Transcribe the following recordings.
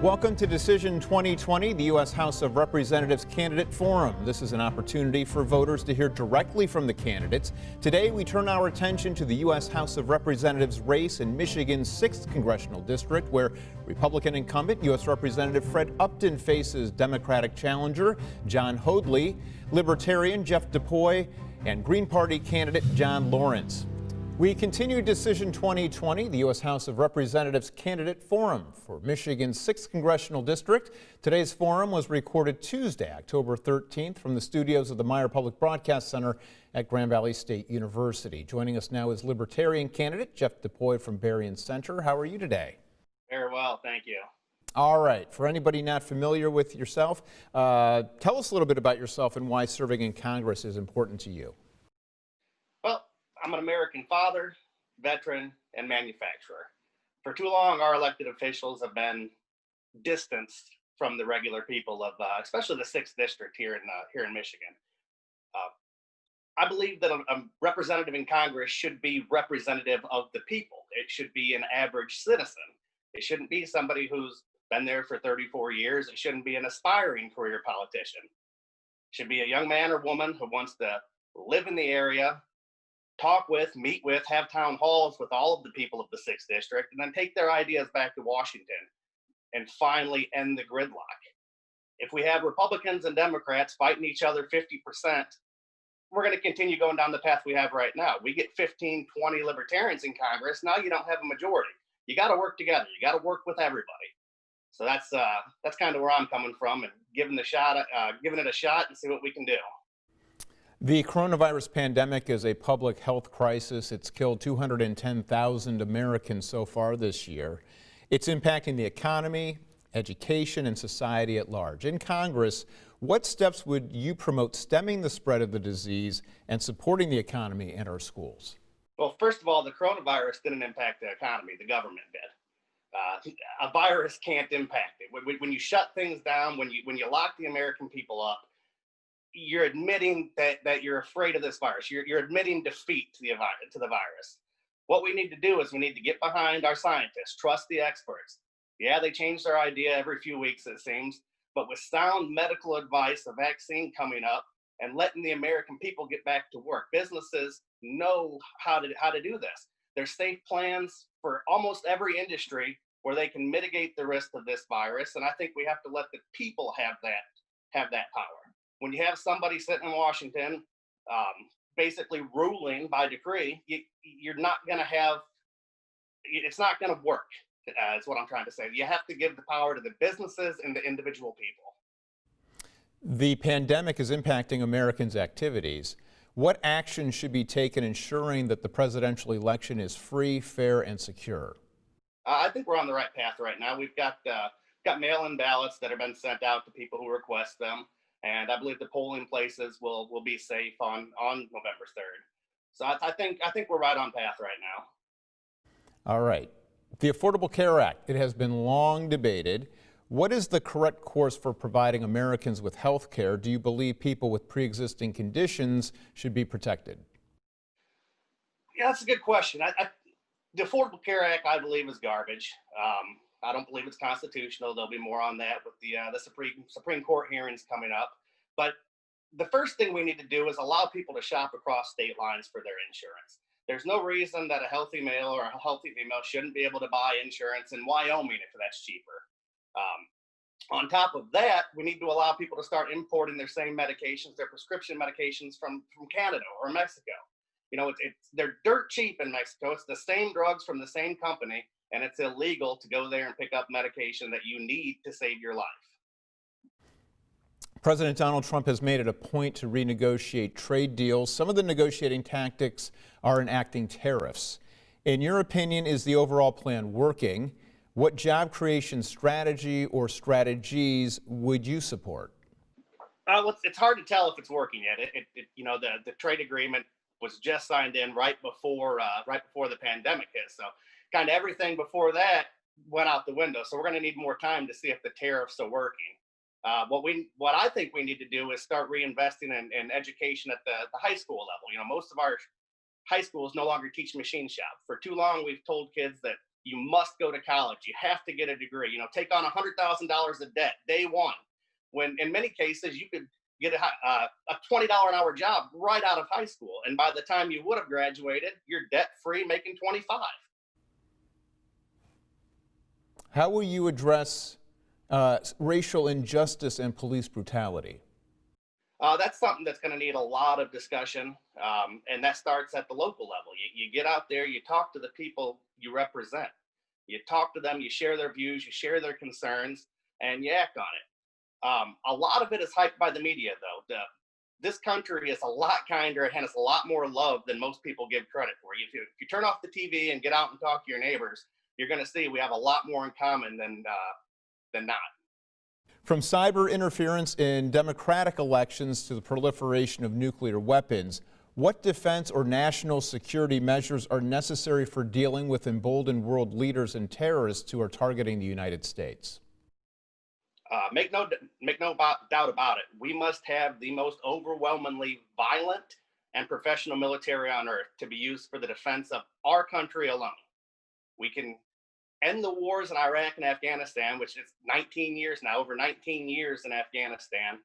Welcome to Decision 2020, the U.S. House of Representatives Candidate Forum. This is an opportunity for voters to hear directly from the candidates. Today, we turn our attention to the U.S. House of Representatives race in Michigan's 6th Congressional District, where Republican incumbent U.S. Representative Fred Upton faces Democratic challenger John Hoadley, Libertarian Jeff DePoy, and Green Party candidate John Lawrence. We continue Decision 2020, the U.S. House of Representatives Candidate Forum for Michigan's 6th Congressional District. Today's forum was recorded Tuesday, October 13th, from the studios of the Meijer Public Broadcast Center at Grand Valley State University. Joining us now is Libertarian candidate Jeff DePoy from Berrien Center. How are you today? Very well, thank you. All right. For anybody not familiar with yourself, tell us a little bit about yourself and why serving in Congress is important to you. Well, I'm an American father, veteran, and manufacturer. For too long, our elected officials have been distanced from the regular people of, especially the 6th District here in Michigan. I believe that a representative in Congress should be representative of the people. It should be an average citizen. It shouldn't be somebody who's been there for 34 years. It shouldn't be an aspiring career politician. It should be a young man or woman who wants to live in the area, talk with, meet with, have town halls with all of the people of the 6th District, and then take their ideas back to Washington and finally end the gridlock. If we have Republicans and Democrats fighting each other 50%, we're going to continue going down the path we have right now. We get 15, 20 libertarians in Congress. Now you don't have a majority. You got to work together. You got to work with everybody. So that's kind of where I'm coming from, and giving it a shot and see what we can do. The coronavirus pandemic is a public health crisis. It's killed 210,000 Americans so far this year. It's impacting the economy, education, and society at large. In Congress, what steps would you promote stemming the spread of the disease and supporting the economy and our schools? Well, first of all, the coronavirus didn't impact the economy. The government did. A virus can't impact it. When you shut things down, when you lock the American people up, you're admitting that you're afraid of this virus. You're admitting defeat to the virus. What we need to do is we need to get behind our scientists, trust the experts. Yeah, they change their idea every few weeks, it seems, but with sound medical advice, a vaccine coming up, and letting the American people get back to work. Businesses know how to do this. There's safe plans for almost every industry where they can mitigate the risk of this virus, and I think we have to let the people have that power. When you have somebody sitting in Washington, basically ruling by decree, you're not going to have, it's not going to work, is what I'm trying to say. You have to give the power to the businesses and the individual people. The pandemic is impacting Americans' activities. What action should be taken ensuring that the presidential election is free, fair, and secure? I think we're on the right path right now. We've got mail-in ballots that have been sent out to people who request them. And I believe the polling places will be safe on November 3rd. So I think we're right on path right now. All right. The Affordable Care Act, it has been long debated. What is the correct course for providing Americans with health care? Do you believe people with pre-existing conditions should be protected? Yeah, that's a good question. The Affordable Care Act, I believe, is garbage. I don't believe it's constitutional. There'll be more on that with the Supreme Court hearings coming up. But the first thing we need to do is allow people to shop across state lines for their insurance. There's no reason that a healthy male or a healthy female shouldn't be able to buy insurance in Wyoming if that's cheaper. On top of that, we need to allow people to start importing their same medications, their prescription medications from Canada or Mexico. You know, they're dirt cheap in Mexico. It's the same drugs from the same company, and it's illegal to go there and pick up medication that you need to save your life. President Donald Trump has made it a point to renegotiate trade deals. Some of the negotiating tactics are enacting tariffs. In your opinion, is the overall plan working? What job creation strategy or strategies would you support? It's hard to tell if it's working yet. The trade agreement was just signed in right before the pandemic hit. So kind of everything before that went out the window. So we're going to need more time to see if the tariffs are working. What I think we need to do is start reinvesting in education at the high school level. You know, most of our high schools no longer teach machine shop. For too long, we've told kids that You must go to college. You have to get a degree. Take on $100,000 of debt day one. When in many cases you could get a $20 an hour job right out of high school, and by the time you would have graduated, you're debt free, making 25. How will you address racial injustice and police brutality? That's something that's going to need a lot of discussion, and that starts at the local level. You get out there, you talk to the people you represent, you talk to them, you share their views, you share their concerns, and you act on it. A lot of it is hyped by the media, though. This country is a lot kinder and has a lot more love than most people give credit for. If you turn off the TV and get out and talk to your neighbors, you're going to see we have a lot more in common than not. From cyber interference in democratic elections to the proliferation of nuclear weapons, what defense or national security measures are necessary for dealing with emboldened world leaders and terrorists who are targeting the United States? Make no doubt about it. We must have the most overwhelmingly violent and professional military on earth to be used for the defense of our country alone. We can end the wars in Iraq and Afghanistan, which is 19 years now, over 19 years in Afghanistan.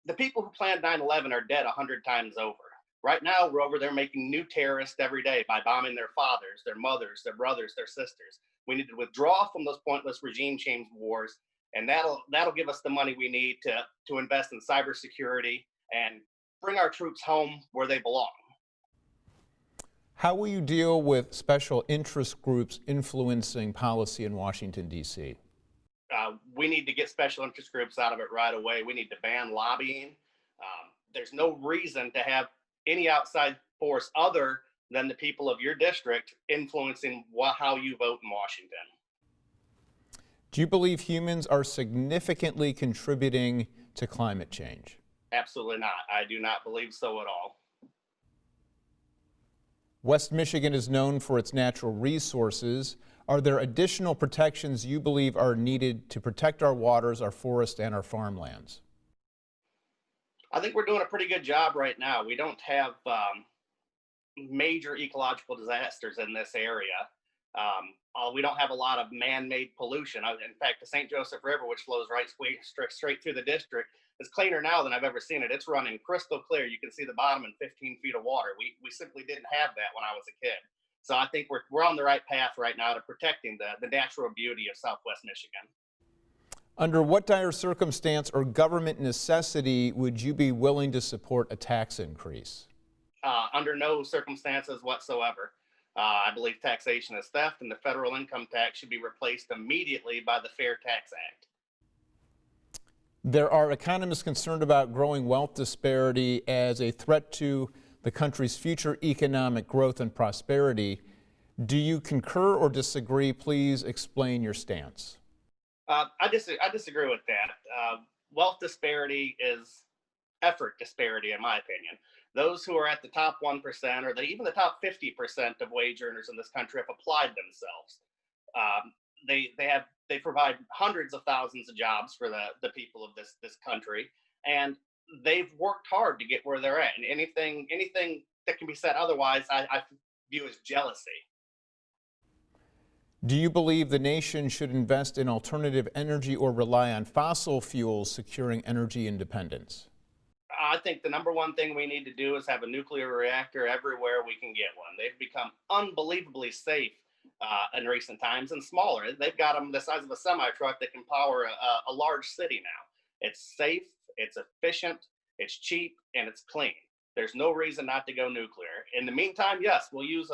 The people who planned 9/11 are dead 100 times over. Right now, we're over there making new terrorists every day by bombing their fathers, their mothers, their brothers, their sisters. We need to withdraw from those pointless regime change wars, and that'll give us the money we need to invest in cybersecurity and bring our troops home where they belong. How will you deal with special interest groups influencing policy in Washington, D.C.? We need to get special interest groups out of it right away. We need to ban lobbying. There's no reason to have any outside force other than the people of your district influencing how you vote in Washington. Do you believe humans are significantly contributing to climate change? Absolutely not. I do not believe so at all. West Michigan is known for its natural resources. Are there additional protections you believe are needed to protect our waters, our forests, and our farmlands? I think we're doing a pretty good job right now. We don't have major ecological disasters in this area. We don't have a lot of man-made pollution. In fact, the St. Joseph River, which flows straight through the district, is cleaner now than I've ever seen it. It's running crystal clear. You can see the bottom in 15 feet of water. We simply didn't have that when I was a kid. So I think we're on the right path right now to protecting the natural beauty of Southwest Michigan. Under what dire circumstance or government necessity would you be willing to support a tax increase? Under no circumstances whatsoever. I believe taxation is theft, and the federal income tax should be replaced immediately by the Fair Tax Act. There are economists concerned about growing wealth disparity as a threat to the country's future economic growth and prosperity. Do you concur or disagree? Please explain your stance. I disagree with that. Wealth disparity is effort disparity, in my opinion. Those who are at the top 1% or even the top 50% of wage earners in this country have applied themselves. They provide hundreds of thousands of jobs for the people of this country, and they've worked hard to get where they're at. And anything that can be said otherwise, I view as jealousy. Do you believe the nation should invest in alternative energy or rely on fossil fuels securing energy independence? I think the number one thing we need to do is have a nuclear reactor everywhere we can get one. They've become unbelievably safe in recent times and smaller. They've got them the size of a semi-truck that can power a large city now. It's safe, it's efficient, it's cheap, and it's clean. There's no reason not to go nuclear. In the meantime, yes, we'll use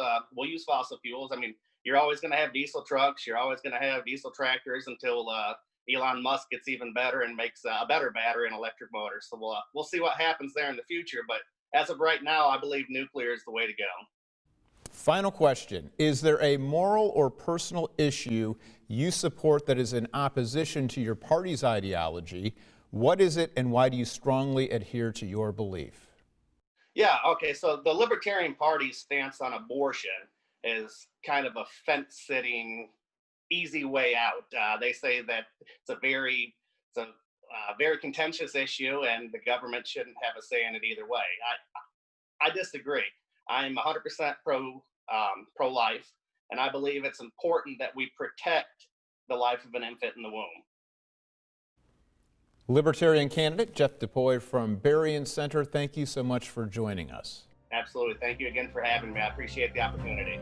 fossil fuels. I mean, you're always going to have diesel trucks. You're always going to have diesel tractors until Elon Musk gets even better and makes a better battery and electric motor. So we'll see what happens there in the future. But as of right now, I believe nuclear is the way to go. Final question. Is there a moral or personal issue you support that is in opposition to your party's ideology? What is it, and why do you strongly adhere to your belief? Yeah, okay. So the Libertarian Party's stance on abortion is kind of a fence-sitting, easy way out. They say that it's a very contentious issue, and the government shouldn't have a say in it either way. I disagree. I'm 100% pro-life, And I believe it's important that we protect the life of an infant in the womb. Libertarian candidate Jeff DePoy from Berrien Center, thank you so much for joining us. Absolutely. Thank you again for having me. I appreciate the opportunity.